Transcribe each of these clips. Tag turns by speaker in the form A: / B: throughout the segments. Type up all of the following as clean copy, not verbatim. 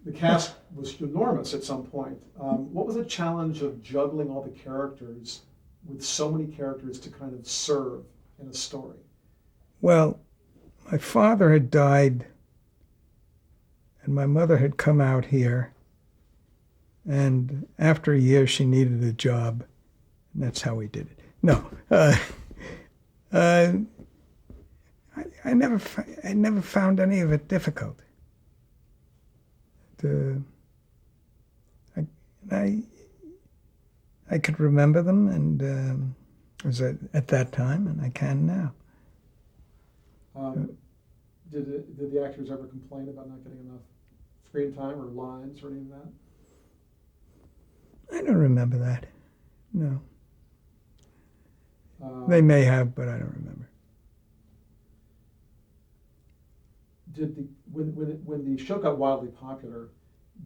A: the cast was enormous at some point. What was the challenge of juggling all the characters with so many characters to kind of serve in a story?
B: Well, my father had died, and my mother had come out here, and after a year she needed a job, and that's how we did it. No, I never found any of it difficult. I could remember them, and was at that time, and I can now.
A: Did the actors ever complain about not getting enough screen time or lines or anything like that?
B: I don't remember that. No. They may have, but I don't remember.
A: When the show got wildly popular,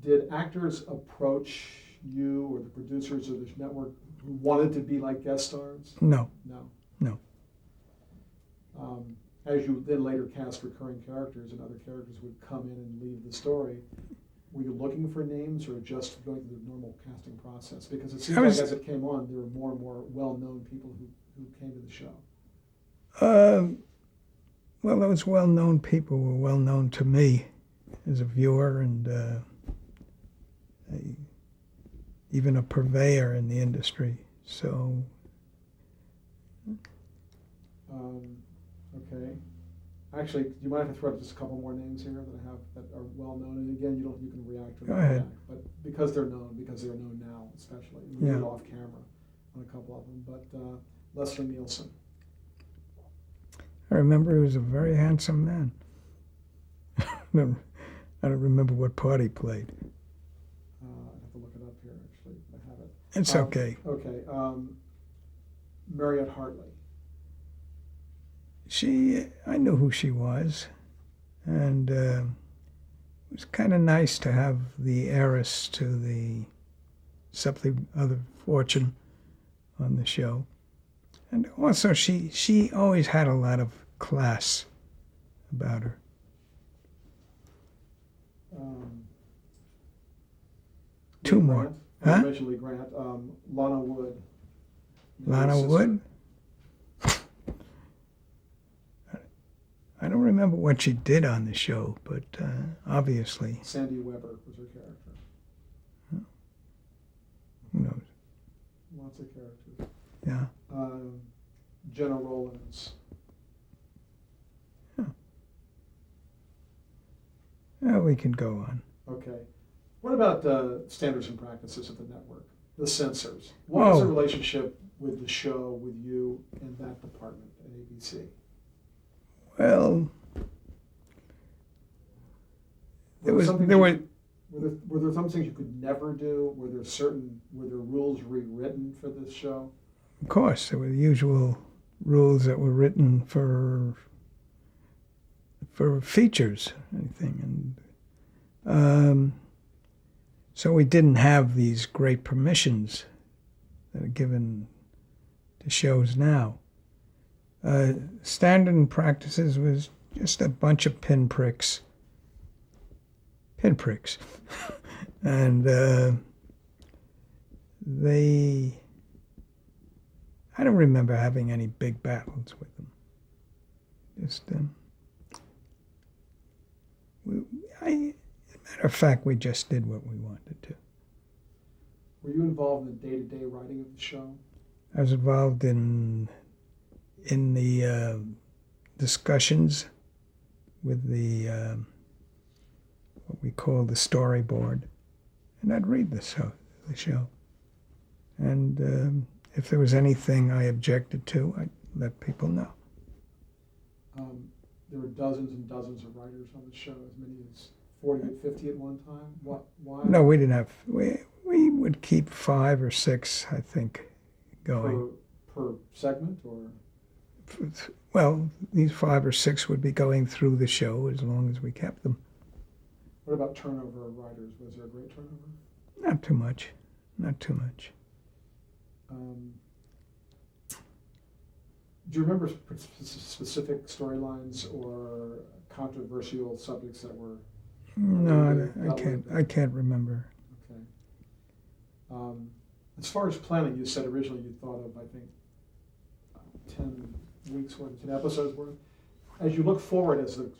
A: did actors approach you or the producers of this network who wanted to be like guest stars?
B: No.
A: No.
B: No.
A: As you then later cast recurring characters and other characters would come in and leave the story, were you looking for names or just going through the normal casting process? Because it seems like as it came on, there were more and more well-known people who came to the show.
B: Well, those well-known people were well-known to me as a viewer and even a purveyor in the industry. So.
A: Okay. Actually, do you mind if I throw out just a couple more names here that I have that are well-known? And again, you can react or
B: not
A: react.
B: Go ahead.
A: But because they're known now, especially. You
B: Yeah.
A: get off camera on a couple of them. But Leslie Nielsen.
B: I remember he was a very handsome man. I don't remember what part he played.
A: I have to look it up here, actually. I have it.
B: It's okay.
A: Okay. Mariette Hartley.
B: I knew who she was, and it was kind of nice to have the heiress to the something other fortune on the show. And also, she always had a lot of class about her. Two more.
A: Grant.
B: Huh?
A: I mentioned Lee Grant. Lana Wood.
B: Lana Wood? I don't remember what she did on the show, but obviously.
A: Sandy Weber was her character.
B: Who knows?
A: Lots of characters.
B: Yeah.
A: Jenna Rollins.
B: Yeah, we can go on.
A: Okay. What about standards and practices of the network? The censors. What was the relationship with the show, with you, in that department at ABC?
B: Well,
A: Were there some things you could never do? Were there rules rewritten for this show?
B: Of course, there were the usual rules that were written for features, anything, and so we didn't have these great permissions that are given to shows now. Standard and practices was just a bunch of pinpricks, and I don't remember having any big battles with them. Just, matter of fact, we just did what we wanted to.
A: Were you involved in the day-to-day writing of the show?
B: I was involved in the discussions with the what we call the storyboard, and I'd read the show. And if there was anything I objected to, I'd let people know.
A: There were dozens and dozens of writers on the show, as many as 40 or 50 at one time. Why?
B: No, we didn't have. We would keep 5 or 6, I think, going.
A: Per segment, or?
B: Well, these 5 or 6 would be going through the show as long as we kept them.
A: What about turnover of writers? Was there a great turnover?
B: Not too much.
A: Do you remember specific storylines or controversial subjects that were
B: No, I
A: That
B: can't.
A: would be-
B: I can't remember.
A: Okay. As far as planning, you said originally you thought of, I think, 10 weeks worth, 10 episodes worth. As you look forward, as the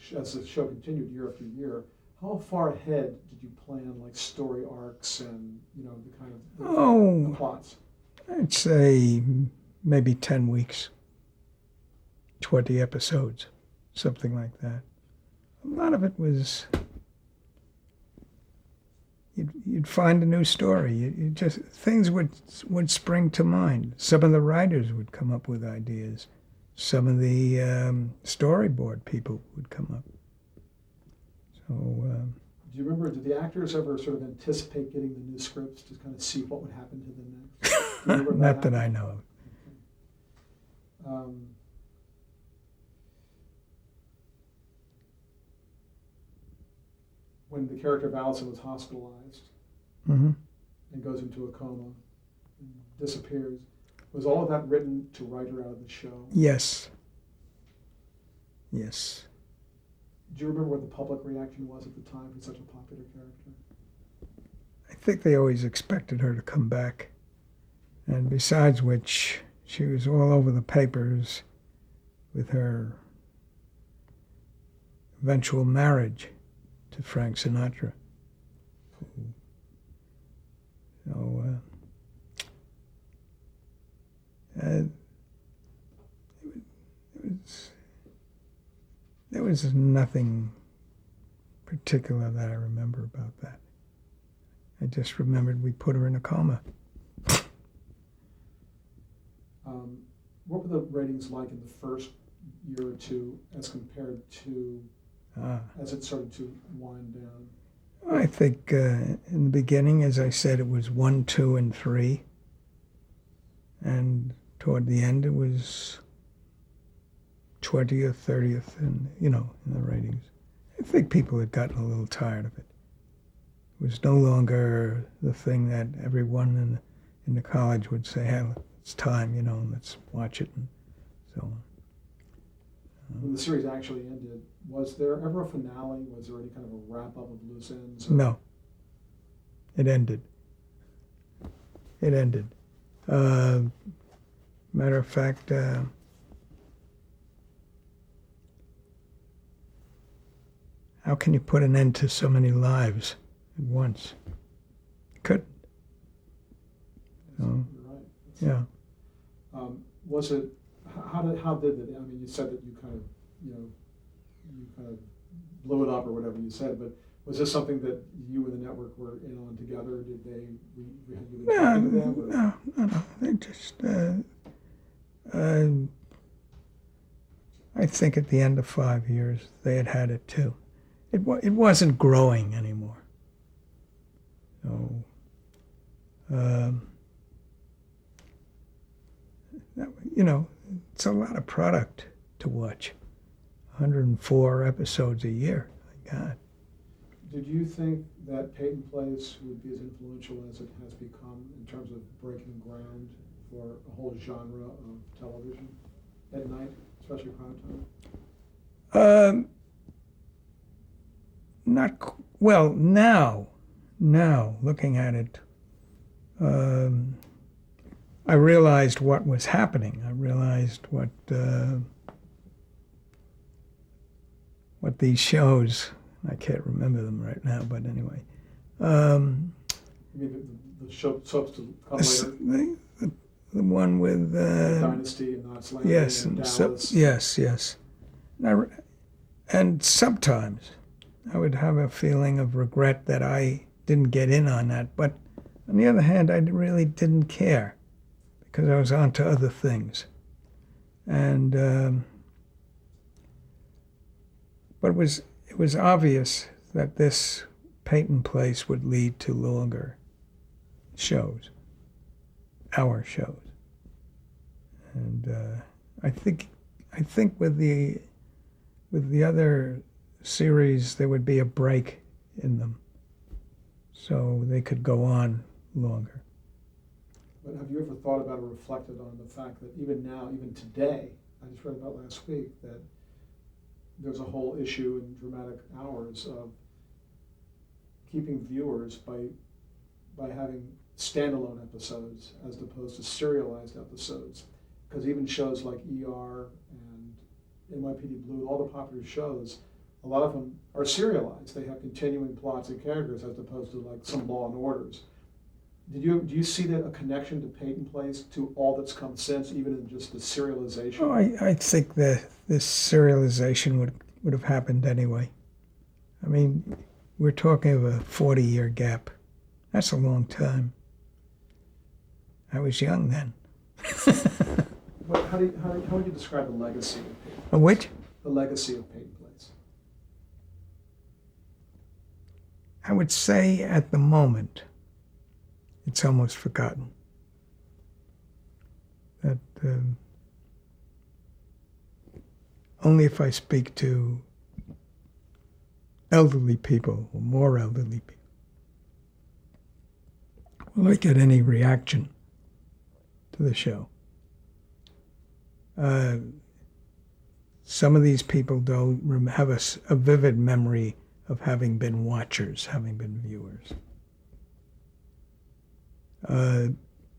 A: show continued year after year, how far ahead did you plan, like story arcs and the kind of the plots?
B: I'd say maybe 10 weeks, 20 episodes, something like that. A lot of it was you'd find a new story. You just things would spring to mind. Some of the writers would come up with ideas. Some of the storyboard people would come up. So.
A: Do you remember? Did the actors ever sort of anticipate getting the new scripts to kind of see what would happen to them next?
B: Not that I know of.
A: Okay. When the character of Allison was hospitalized
B: Mm-hmm.
A: and goes into a coma and disappears, was all of that written to write her out of the show?
B: Yes. Yes.
A: Do you remember what the public reaction was at the time for such a popular character?
B: I think they always expected her to come back. And besides which, she was all over the papers with her eventual marriage to Frank Sinatra. So, there was nothing particular that I remember about that. I just remembered we put her in a coma.
A: What were the ratings like in the first year or two as compared to as it started to wind down?
B: I think in the beginning, as I said, it was 1, 2, and 3. And toward the end, it was 20th, 30th, and, in the ratings. I think people had gotten a little tired of it. It was no longer the thing that everyone in the college would say, hey, it's time, let's watch it, and so on.
A: When the series actually ended, was there ever a finale? Was there any kind of a wrap-up of loose ends?
B: No. It ended. It ended. Matter of fact, how can you put an end to so many lives at once? You couldn't. So,
A: You're right.
B: yeah.
A: Was it? How did it? I mean, you said that you kind of blew it up or whatever you said, but was this something that you and the network were in on together? Did they had you been talking to them? Or?
B: No. They just. I think at the end of 5 years they had it too. It wasn't growing anymore. So. It's a lot of product to watch. 104 episodes a year. My God.
A: Did you think that Peyton Place would be as influential as it has become in terms of breaking ground for a whole genre of television at night, especially prime time?
B: Well, now, looking at it, I realized what was happening. I realized what these shows, I can't remember them right now, but anyway.
A: You mean the show soaps to come later?
B: The one with...
A: Dynasty and Knots Landing
B: yes,
A: and
B: and
A: Dallas.
B: yes. And sometimes I would have a feeling of regret that I didn't get in on that, but on the other hand, I really didn't care because I was on to other things. And but it was obvious that this Peyton Place would lead to longer shows, our shows. And I think with the other series there would be a break in them, so they could go on longer.
A: But have you ever thought about or reflected on the fact that even now, even today, I just read about last week that there's a whole issue in dramatic hours of keeping viewers by having standalone episodes as opposed to serialized episodes. Because even shows like ER and NYPD Blue, all the popular shows, a lot of them are serialized. They have continuing plots and characters as opposed to like some Law and Orders. Do you see that a connection to Peyton Place to all that's come since, even in just the serialization?
B: Oh, I think that this serialization would have happened anyway. I mean, we're talking of a 40-year gap. That's a long time. I was young then.
A: How would you describe the legacy of Peyton?
B: A which?
A: The legacy of Peyton Place.
B: I would say at the moment, it's almost forgotten. That only if I speak to elderly people or more elderly people will I get any reaction to the show. Some of these people don't have a vivid memory of having been watchers, having been viewers.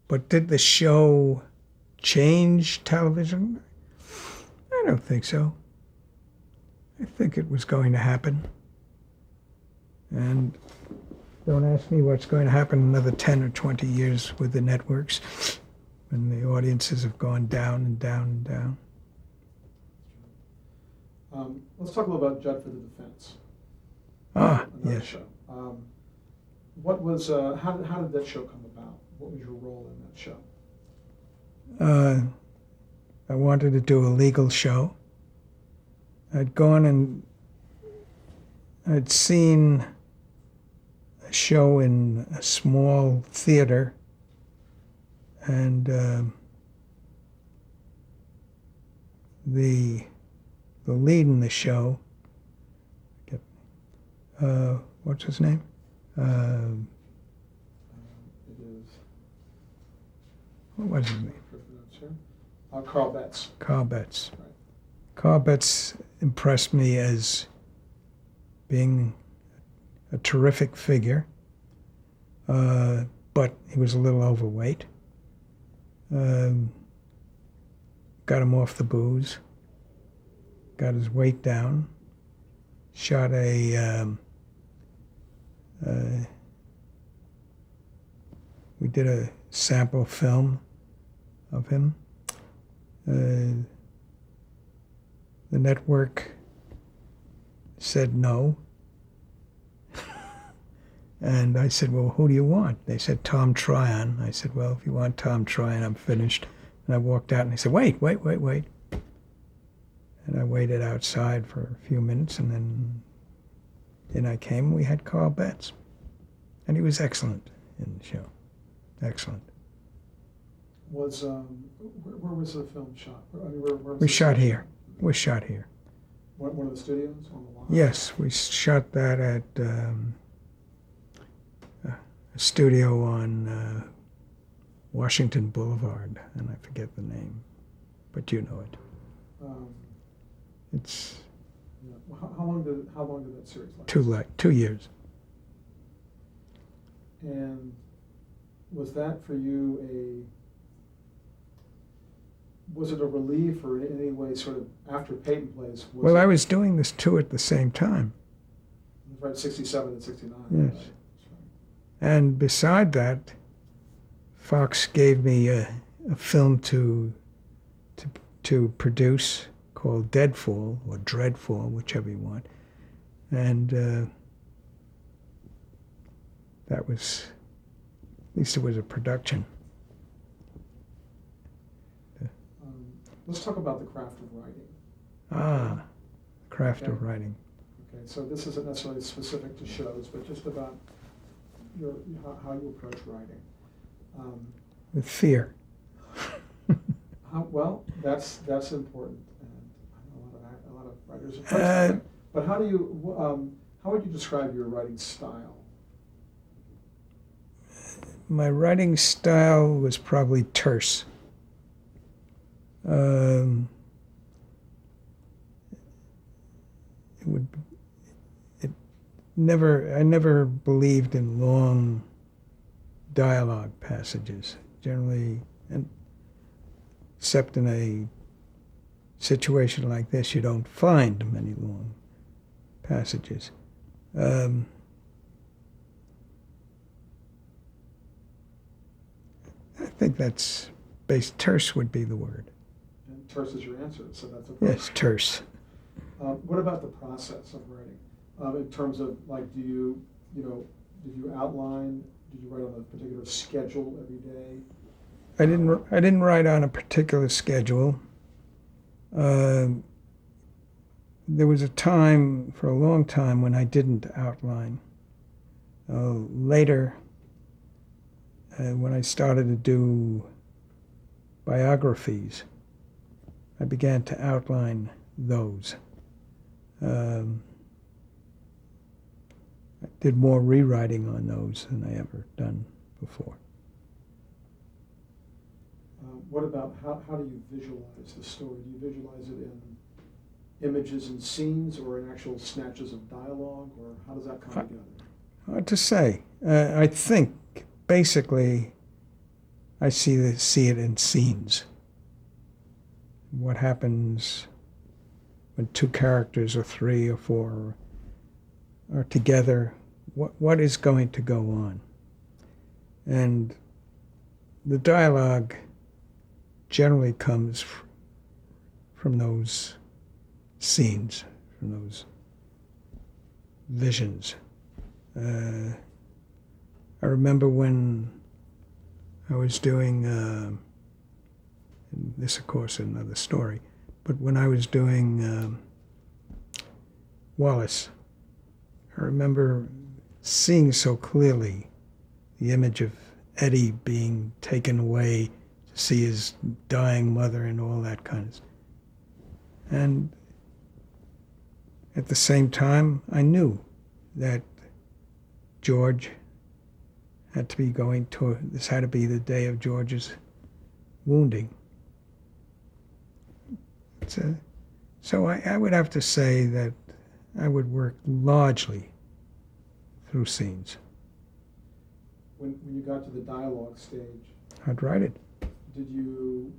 B: But did the show change television? I don't think so. I think it was going to happen. And don't ask me what's going to happen in another 10 or 20 years with the networks when the audiences have gone down and down and down.
A: Let's talk a little about Judd for the Defense.
B: Ah,
A: Another
B: yes.
A: show. What was how did that show come about? What was your role in that show?
B: I wanted to do a legal show. I'd gone and I'd seen a show in a small theater, and the lead in the show, what's his name?
A: It is.
B: What was his name?
A: Carl Betts.
B: Carl Betts.
A: Right.
B: Carl Betts impressed me as being a terrific figure, but he was a little overweight. Got him off the booze, got his weight down, shot we did a sample film of him. The network said no. And I said, well, who do you want? They said, Tom Tryon. I said, well, if you want Tom Tryon, I'm finished. And I walked out and they said, wait. And I waited outside for a few minutes, and then in I came, and we had Carl Betts. And he was excellent in the show. Excellent.
A: Was where was the film shot? I mean, where was
B: We
A: the
B: shot
A: film
B: here. We shot here.
A: One of the studios on the line?
B: Yes, we shot that at a studio on Washington Boulevard, and I forget the name, but you know it. It's
A: Yeah. How long did that series last?
B: 2 years.
A: And was that for you was it a relief, or in any way sort of after Peyton Place?
B: Well, I was doing this two at the same time.
A: Right, 67 and 69.
B: Yes.
A: Right.
B: And beside that, Fox gave me a film to produce called Deadfall, or Dreadfall, whichever you want. And that was, at least it was a production.
A: Let's talk about the craft of writing.
B: Craft
A: Okay.
B: of writing.
A: Okay, so this isn't necessarily specific to shows, but just about how you approach writing.
B: With fear.
A: Well, that's important, and I know a lot of writers approach that. But how would you describe your writing style?
B: My writing style was probably terse. never believed in long dialogue passages. Generally, and except in a situation like this, you don't find many long passages. I think that's terse would be the word.
A: And terse is your answer, so that's a
B: Yes, terse.
A: What about the process of writing? In terms of, like, did you outline, did you write on a particular schedule every day?
B: I didn't write on a particular schedule. There was a time, for a long time, when I didn't outline. Later, when I started to do biographies, I began to outline those. I did more rewriting on those than I ever done before.
A: What about how do you visualize the story? Do you visualize it in images and scenes, or in actual snatches of dialogue, or how does that come together?
B: Hard to say. I think basically I see it in scenes. What happens when two characters or three or four are together? What is going to go on? And the dialogue generally comes from those scenes, from those visions. I remember when I was doing, and this of course is another story, but when I was doing Wallace, I remember seeing so clearly the image of Eddie being taken away to see his dying mother and all that kind of stuff. And at the same time, I knew that George had to be going to, this had to be the day of George's wounding. So I would have to say that I would work largely through scenes.
A: When you got to the dialogue stage,
B: I'd write it.
A: did you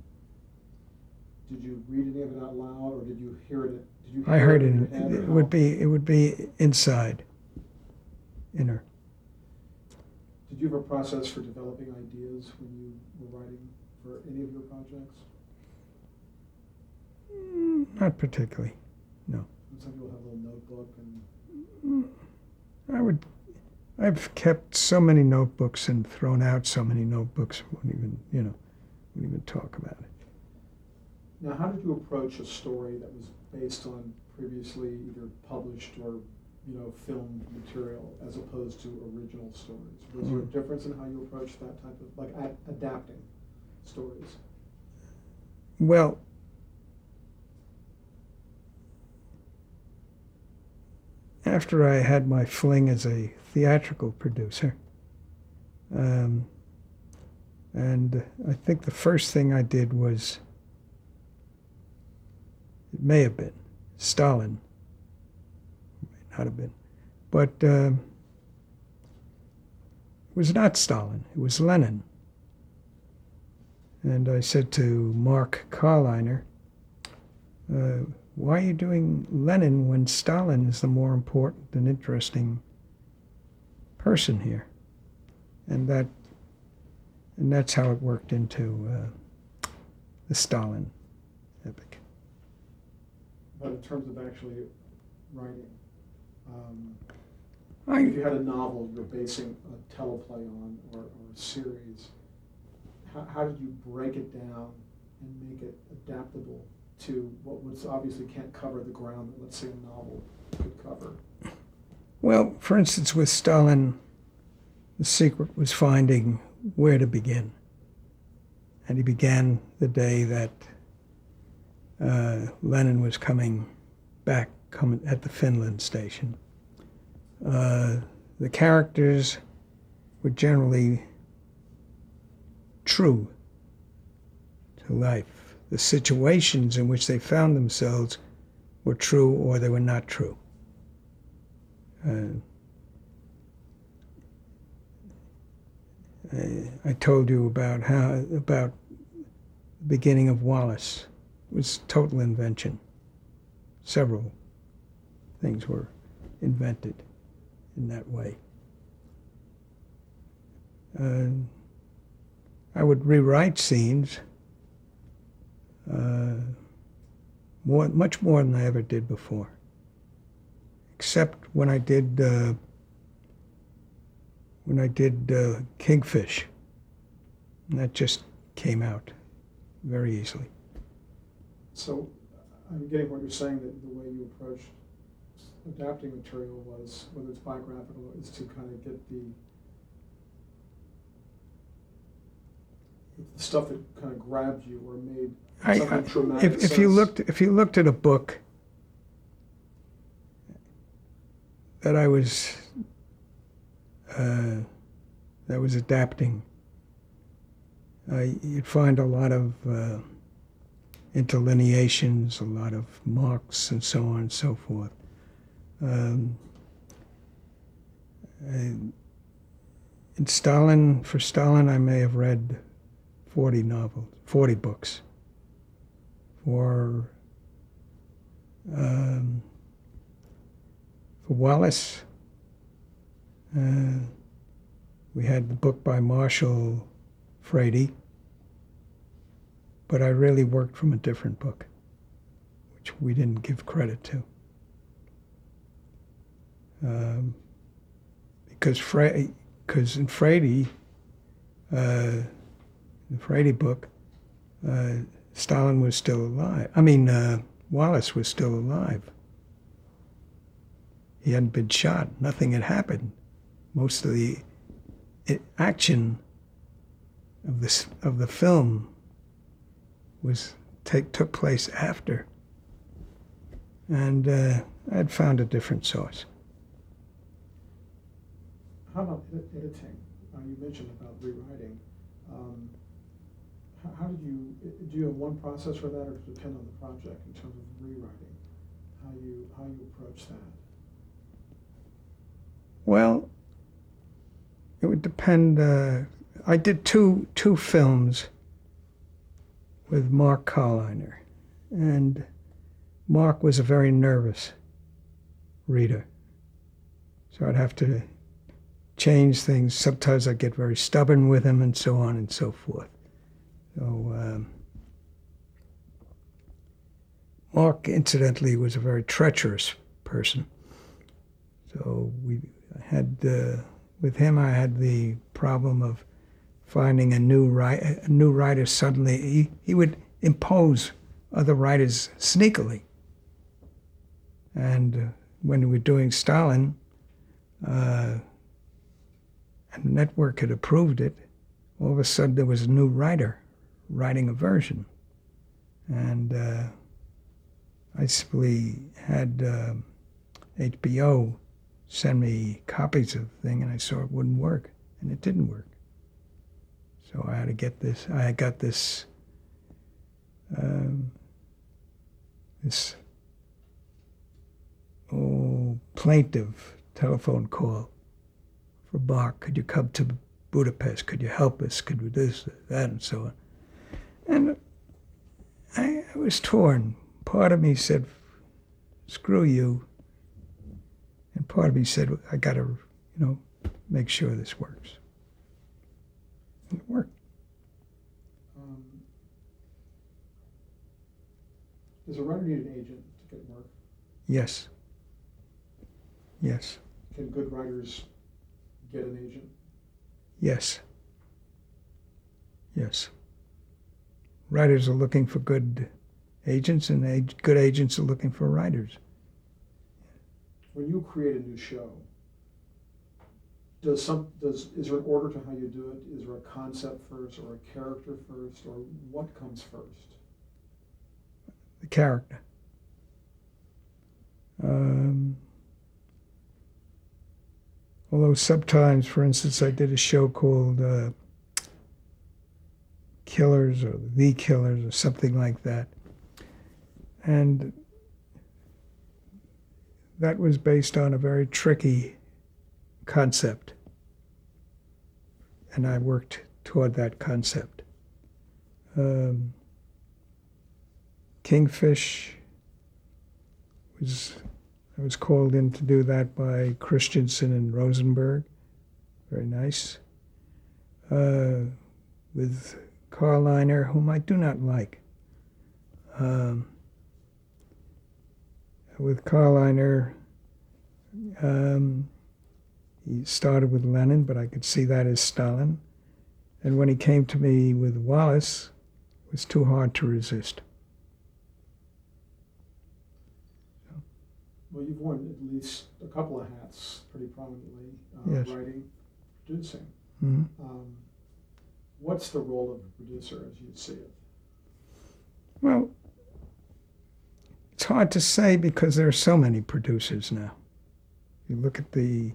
A: read any of it out loud, or did you hear it?
B: I heard it.
A: In your head,
B: It would be inside, inner.
A: Did you have a process for developing ideas when you were writing for any of your projects?
B: Not particularly, no.
A: Some people have a little notebook and.
B: I've kept so many notebooks and thrown out so many notebooks. Wouldn't even talk about it.
A: Now, how did you approach a story that was based on previously either published or filmed material, as opposed to original stories? Was there a difference in how you approached that type of, like, adapting stories?
B: Well, after I had my fling as a theatrical producer, and I think the first thing I did was, it may have been Stalin, it may not have been, but it was not Stalin, it was Lenin. And I said to Mark Carliner, why are you doing Lenin when Stalin is the more important and interesting person here? And that's how it worked into the Stalin epic.
A: But in terms of actually writing, if you had a novel you're basing a teleplay on, or a series, how did you break it down and make it adaptable to what was obviously can't cover the ground that, let's say, a novel could cover?
B: Well, for instance, with Stalin, the secret was finding where to begin. And he began the day that Lenin was coming at the Finland station. The characters were generally true to life. The situations in which they found themselves were true or they were not true. I told you about the beginning of Wallace. It was total invention. Several things were invented in that way. I would rewrite scenes much more than I ever did before, except when I did Kingfish, and that just came out very easily.
A: So I'm getting what you're saying, that the way you approach adapting material was, whether it's biographical, is to kind of get the stuff that kind of grabbed you or made something traumatic.
B: If you looked at a book that I was adapting, you'd find a lot of interlineations, a lot of marks, and so on and so forth. For Stalin, I may have read 40 books. For Wallace, we had the book by Marshall Frady, but I really worked from a different book, which we didn't give credit to. Because in Frady, the Frady book, Stalin was still alive. Wallace was still alive. He hadn't been shot. Nothing had happened. Most of the action of the film took place after, and I had found a different source.
A: How about editing? You mentioned about rewriting. How do you have one process for that, or does it depend on the project in terms of rewriting? How you approach that?
B: Well, it would depend. I did two films with Mark Carliner, and Mark was a very nervous reader, so I'd have to change things. Sometimes I'd get very stubborn with him, and so on and so forth. So Mark, incidentally, was a very treacherous person. So with him, I had the problem of finding a new writer suddenly. He would impose other writers sneakily. And when we were doing Stalin, and the network had approved it, all of a sudden there was a new writer writing a version. And I simply had HBO send me copies of the thing, and I saw it wouldn't work, and it didn't work. So I had to get this. I got this plaintive telephone call for Bach. Could you come to Budapest? Could you help us? Could we do this, that, and so on? And I was torn. Part of me said, screw you. And part of me said, I got to, make sure this works. And it worked.
A: Does a writer need an agent to get work?
B: Yes. Yes.
A: Can good writers get an agent?
B: Yes. Yes. Writers are looking for good agents, and good agents are looking for writers.
A: When you create a new show, is there an order to how you do it? Is there a concept first, or a character first, or what comes first?
B: The character. Although sometimes, for instance, I did a show called Killers, or The Killers, or something like that. And that was based on a very tricky concept. and I worked toward that concept. Kingfish I was called in to do that by Christensen and Rosenberg. Very nice. With Carliner, whom I do not like. With Carliner, he started with Lenin, but I could see that as Stalin. And when he came to me with Wallace, it was too hard to resist.
A: Well, you've worn at least a couple of hats pretty prominently,
B: Yes.
A: writing, producing.
B: Mm-hmm.
A: What's the role of a producer as you see it?
B: Well, it's hard to say because there are so many producers now. You look at the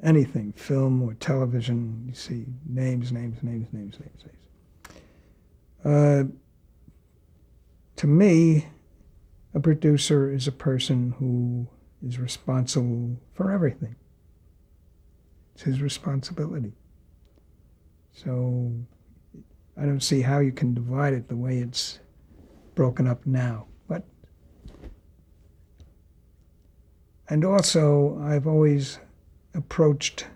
B: anything, film or television, you see names. To me, a producer is a person who is responsible for everything. It's his responsibility. So I don't see how you can divide it the way it's broken up now. And also, I've always approached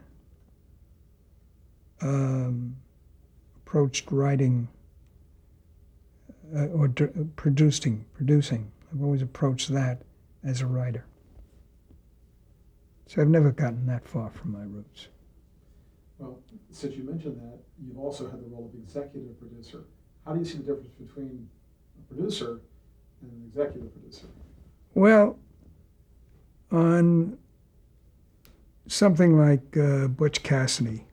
B: writing or producing. I've always approached that as a writer. So I've never gotten that far from my roots.
A: Well, since you mentioned that, you've also had the role of executive producer. How do you see the difference between a producer and an executive producer?
B: Well, on something like Butch Cassidy,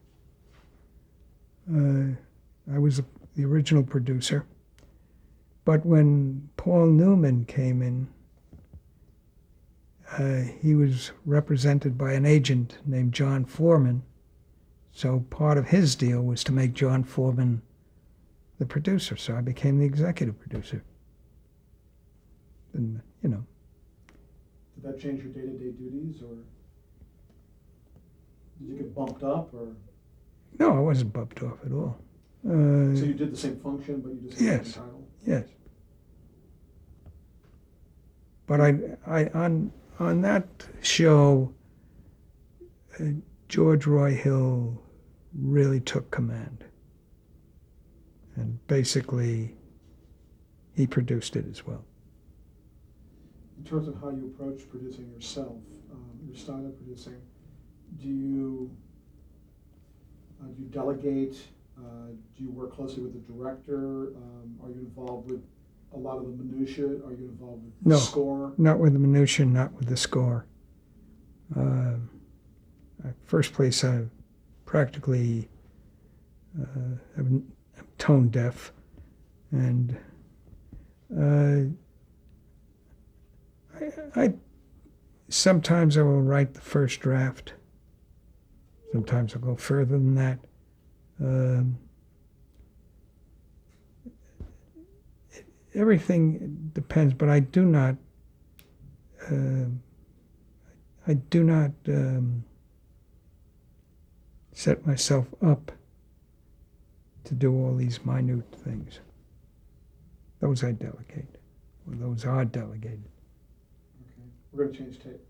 B: I was the original producer, but when Paul Newman came in, he was represented by an agent named John Foreman, so part of his deal was to make John Foreman the producer, so I became the executive producer. And,
A: Did that change your day-to-day duties, or did you get bumped up, or?
B: No, I wasn't bumped off at all.
A: So you did the same function, but you just had a different title?
B: Yes. But I on that show, George Roy Hill really took command. And basically, he produced it as well.
A: In terms of how you approach producing yourself, your style of producing, do you delegate? Do you work closely with the director? Are you involved with a lot of the minutiae? Are you involved with the score?
B: Not with the minutiae, not with the score. First place, I practically am tone deaf, and I sometimes I will write the first draft. Sometimes I'll go further than that. Everything depends, but I do not set myself up to do all these minute things. Those I delegate, or those are delegated.
A: Okay, we're going to change tape.